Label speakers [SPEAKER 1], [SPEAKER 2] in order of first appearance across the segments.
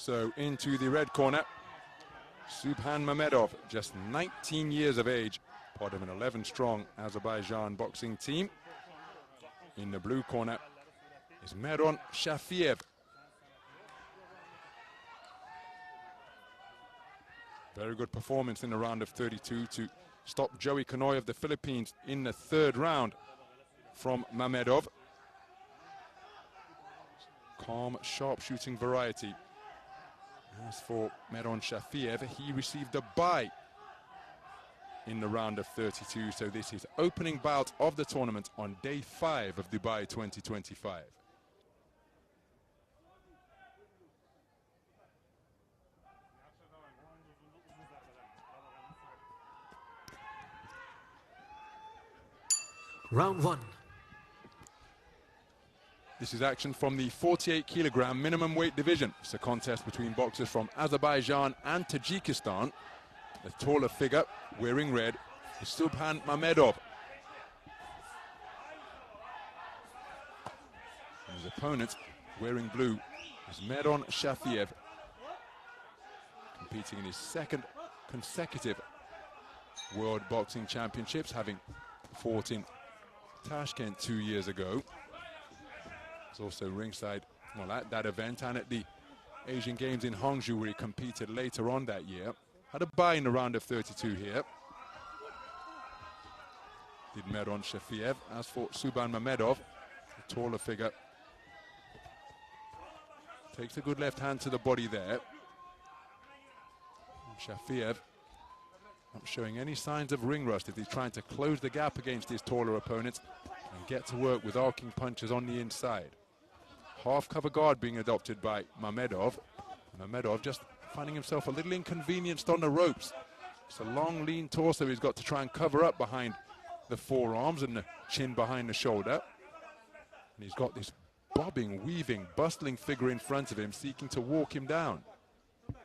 [SPEAKER 1] So into the red corner, Subhan MAMEDOV, just 19 years of age, part of an 11-strong Azerbaijan boxing team. In the blue corner is Mehron SHAFIEV. Very good performance in the round of 32 to stop Joey Canoy of the Philippines in the third round from MAMEDOV. Calm, sharp-shooting variety. As for Mehron SHAFIEV, he received a bye in the round of 32, so this is opening bout of the tournament on day 5 of Dubai 2025.
[SPEAKER 2] Round 1.
[SPEAKER 1] This is action from the 48-kilogram minimum weight division. It's a contest between boxers from Azerbaijan and Tajikistan. The taller figure, wearing red, is Subhan MAMEDOV. And his opponent, wearing blue, is Mehron SHAFIEV, competing in his second consecutive World Boxing Championships, having fought in Tashkent 2 years ago. He's also ringside, well, at that event and at the Asian Games in Hangzhou, where he competed later on that year. Had a bye in the round of 32 here. Did Mehron SHAFIEV. As for Subhan MAMEDOV, the taller figure, takes a good left hand to the body there. SHAFIEV not showing any signs of ring rust as he's trying to close the gap against his taller opponent and get to work with arcing punches on the inside. Half cover guard being adopted by MAMEDOV. MAMEDOV just finding himself a little inconvenienced on the ropes. It's a long, lean torso he's got to try and cover up behind the forearms and the chin behind the shoulder. And he's got this bobbing, weaving, bustling figure in front of him seeking to walk him down. It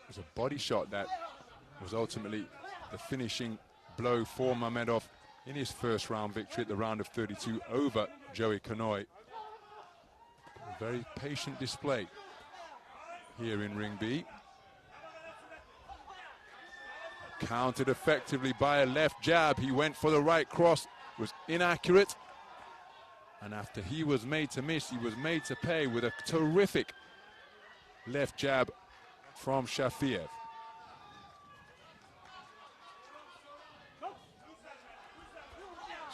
[SPEAKER 1] was a body shot that was ultimately the finishing blow for MAMEDOV in his first round victory at the round of 32 over Joey Canoy. A very patient display here in Ring B. Countered effectively by a left jab. He went for the right cross, was inaccurate. And after he was made to miss, he was made to pay with a terrific left jab from SHAFIEV.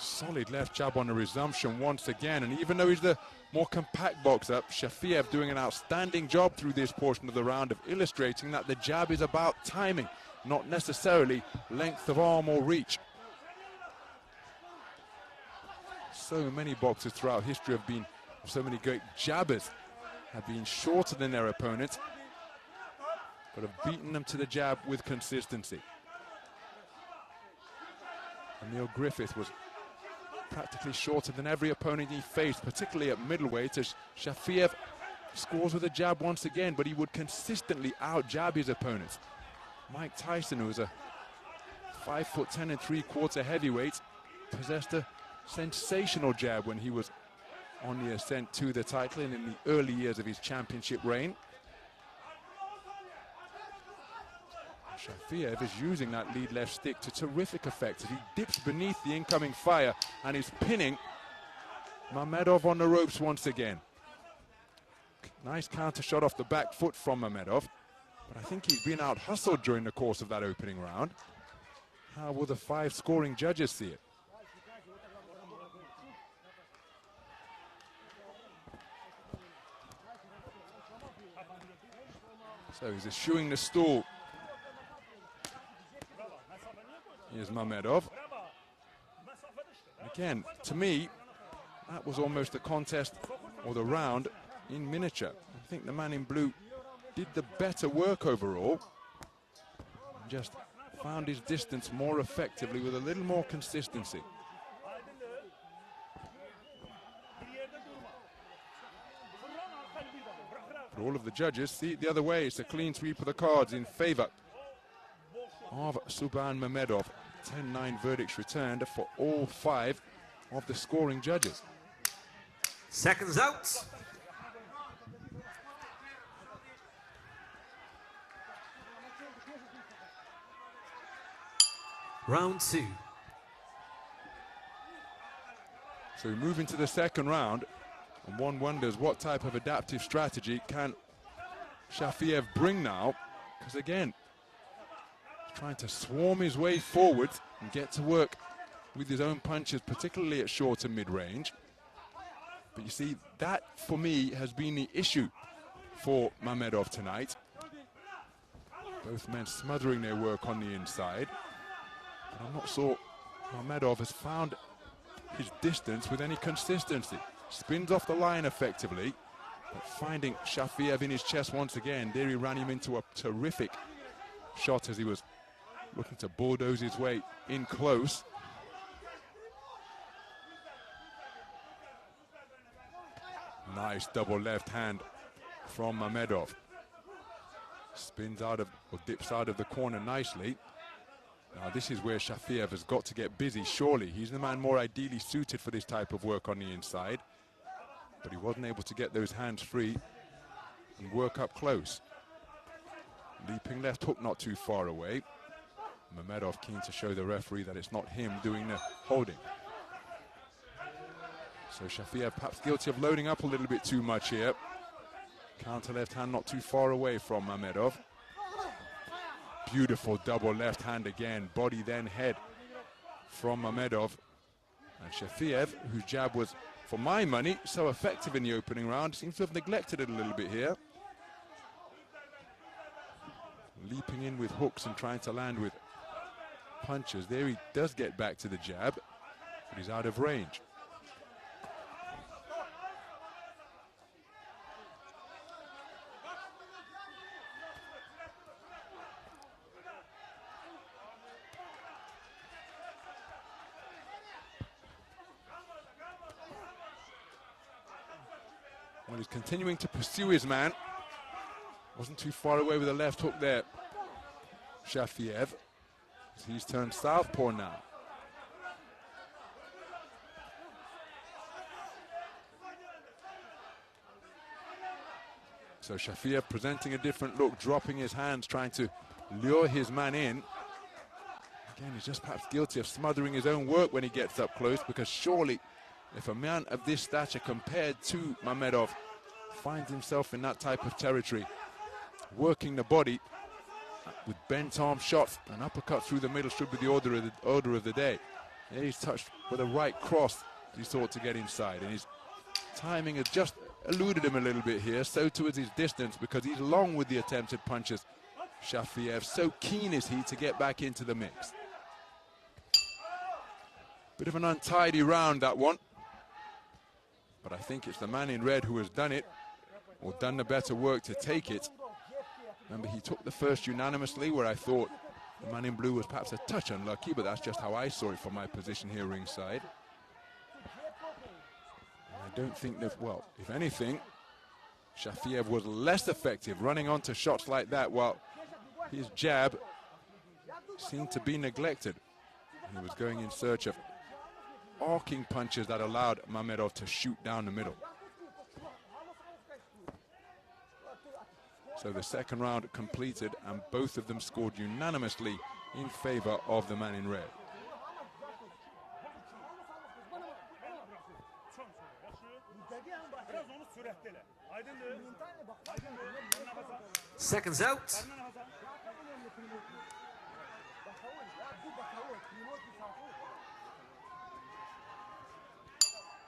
[SPEAKER 1] Solid left jab on the resumption once again, and even though he's the more compact boxer, SHAFIEV doing an outstanding job through this portion of the round of illustrating that the jab is about timing, not necessarily length of arm or reach. So many boxers throughout history have been, so many great jabbers have been shorter than their opponents, but have beaten them to the jab with consistency. Emil Griffith was practically shorter than every opponent he faced, particularly at middleweight, as SHAFIEV scores with a jab once again, but he would consistently out-jab his opponents. Mike Tyson, who was a 5'10" and 3/4 heavyweight, possessed a sensational jab when he was on the ascent to the title and in the early years of his championship reign. SHAFIEV is using that lead left stick to terrific effect as he dips beneath the incoming fire and is pinning MAMEDOV on the ropes once again. Nice counter shot off the back foot from MAMEDOV, but I think he's been out-hustled during the course of that opening round. How will the 5 scoring judges see it? So he's eschewing the stool. Here's MAMEDOV. Again, to me, that was almost the contest or the round in miniature. I think the man in blue did the better work overall. Just found his distance more effectively with a little more consistency. But all of the judges see it the other way. It's a clean sweep of the cards in favor of Subhan MAMEDOV. 10-9 verdicts returned for all 5 of the scoring judges.
[SPEAKER 2] Seconds out. Round 2.
[SPEAKER 1] So we move into the second round, and one wonders what type of adaptive strategy can Shafiev bring now, because again, he's trying to swarm his way forward and get to work with his own punches, particularly at short and mid-range. But you see, that for me has been the issue for Mamedov tonight. Both men smothering their work on the inside. But I'm not sure Mamedov has found his distance with any consistency. Spins off the line effectively, but finding Shafiev in his chest once again. There he ran him into a terrific shot as he was looking to bulldoze his way in close. Nice double left hand from Mamedov. Spins out of, or dips out of the corner nicely. Now this is where Shafiev has got to get busy, surely. He's the man more ideally suited for this type of work on the inside. But he wasn't able to get those hands free and work up close. Leaping left hook not too far away. Mamedov keen to show the referee that it's not him doing the holding. So Shafiev perhaps guilty of loading up a little bit too much here. Counter left hand not too far away from Mamedov. Beautiful double left hand again, body then head from Mamedov. And Shafiev, whose jab was, for my money, so effective in the opening round, seems to have neglected it a little bit here. Leaping in with hooks and trying to land with punches. There he does get back to the jab, but he's out of range. Well, he's continuing to pursue his man. Wasn't too far away with a left hook there, Shafiev. He's turned southpaw now. So Shafiev presenting a different look, dropping his hands, trying to lure his man in. Again, he's just perhaps guilty of smothering his own work when he gets up close, because surely if a man of this stature compared to Mamedov finds himself in that type of territory, working the body with bent arm shots, an uppercut through the middle should be the order of the day. There he's touched with a right cross he sought to get inside, and his timing has just eluded him a little bit here, so too is his distance, because he's long with the attempted punches. Shafiev, so keen is he to get back into the mix. Bit of an untidy round, that one. But I think it's the man in red who has done it, or done the better work to take it. Remember, he took the first unanimously, where I thought the man in blue was perhaps a touch unlucky, but that's just how I saw it from my position here ringside. I don't think that, well, if anything, Shafiev was less effective running onto shots like that, while his jab seemed to be neglected. He was going in search of arcing punches that allowed Mamedov to shoot down the middle. So the second round completed, and both of them scored unanimously in favor of the man in red.
[SPEAKER 2] Seconds out.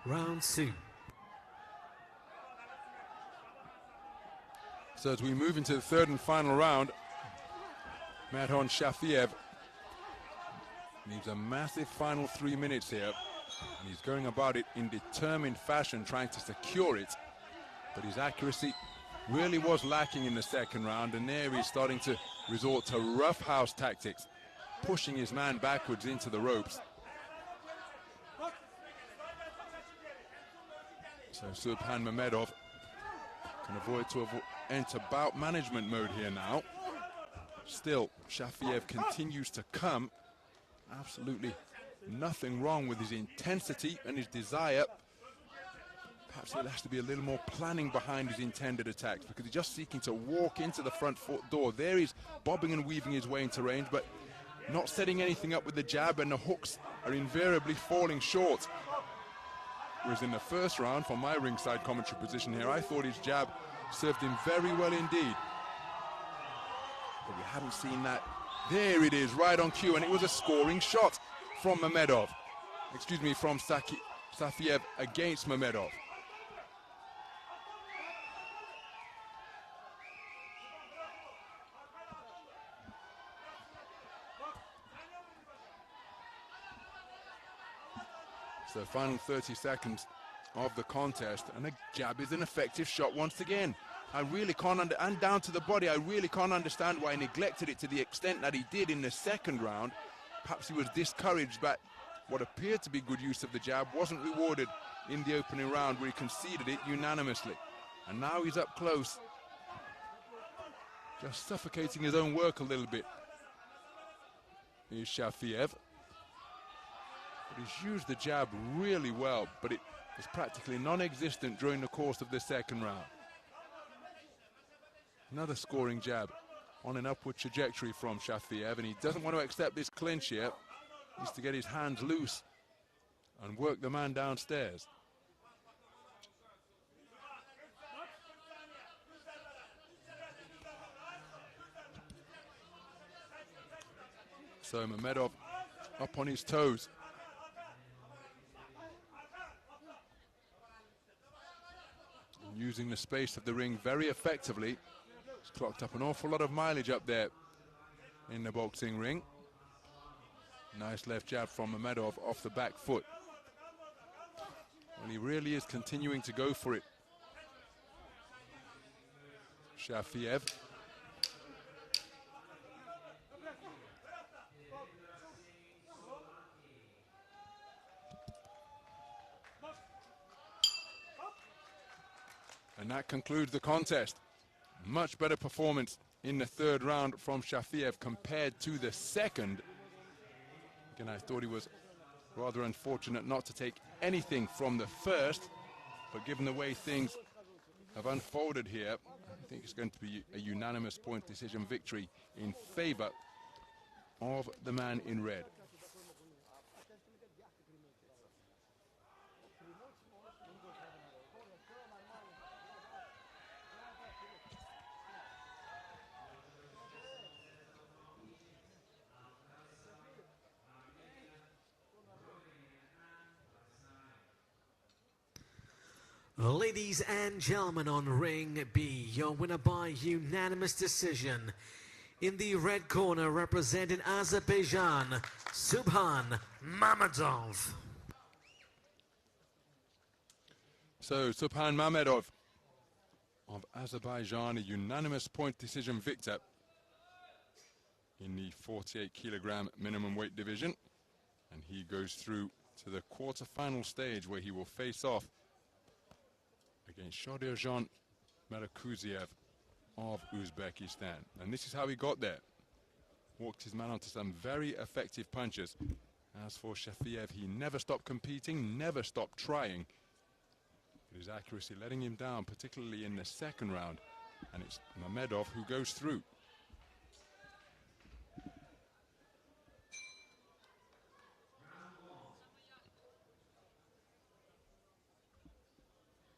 [SPEAKER 2] Round 2.
[SPEAKER 1] So as we move into the third and final round, Mehron Shafiev needs a massive final 3 minutes here. And he's going about it in determined fashion, trying to secure it. But his accuracy really was lacking in the second round, and there he's starting to resort to roughhouse tactics, pushing his man backwards into the ropes. So Subhan Mamedov can avoid to enter bout management mode here now. Still, Shafiev continues to come. Absolutely nothing wrong with his intensity and his desire. Perhaps there has to be a little more planning behind his intended attacks, because he's just seeking to walk into the front foot door. There he's bobbing and weaving his way into range, but not setting anything up with the jab, and the hooks are invariably falling short. Whereas in the first round, from my ringside commentary position here, I thought his jab served him very well indeed. But we haven't seen that. There it is, right on cue, and it was a scoring shot from MAMEDOV. Excuse me, from SHAFIEV against MAMEDOV. So final 30 seconds of the contest, and a jab is an effective shot once again. I really can't and down to the body, I really can't understand why he neglected it to the extent that he did in the second round. Perhaps he was discouraged, but what appeared to be good use of the jab wasn't rewarded in the opening round, where he conceded it unanimously. And now he's up close, just suffocating his own work a little bit. Here's SHAFIEV. But he's used the jab really well, but it was practically non-existent during the course of the second round. Another scoring jab on an upward trajectory from SHAFIEV, and he doesn't want to accept this clinch here. He needs to get his hands loose and work the man downstairs. So MAMEDOV up on his toes. Using the space of the ring very effectively. He's clocked up an awful lot of mileage up there in the boxing ring. Nice left jab from MAMEDOV off the back foot. Well, he really is continuing to go for it. SHAFIEV. And that concludes the contest. Much better performance in the third round from SHAFIEV compared to the second. Again, I thought he was rather unfortunate not to take anything from the first, but given the way things have unfolded here, I think it's going to be a unanimous point decision victory in favor of the man in red.
[SPEAKER 2] Ladies and gentlemen, on ring B, your winner by unanimous decision. In the red corner, representing Azerbaijan, Subhan MAMEDOV.
[SPEAKER 1] So Subhan MAMEDOV of Azerbaijan, a unanimous point decision victor in the 48 kilogram minimum weight division. And he goes through to the quarter-final stage, where he will face off against Shadirjan Merakuziev of Uzbekistan. And this is how he got there. Walked his man onto some very effective punches. As for SHAFIEV, he never stopped competing, never stopped trying. But his accuracy letting him down, particularly in the second round. And it's MAMEDOV who goes through.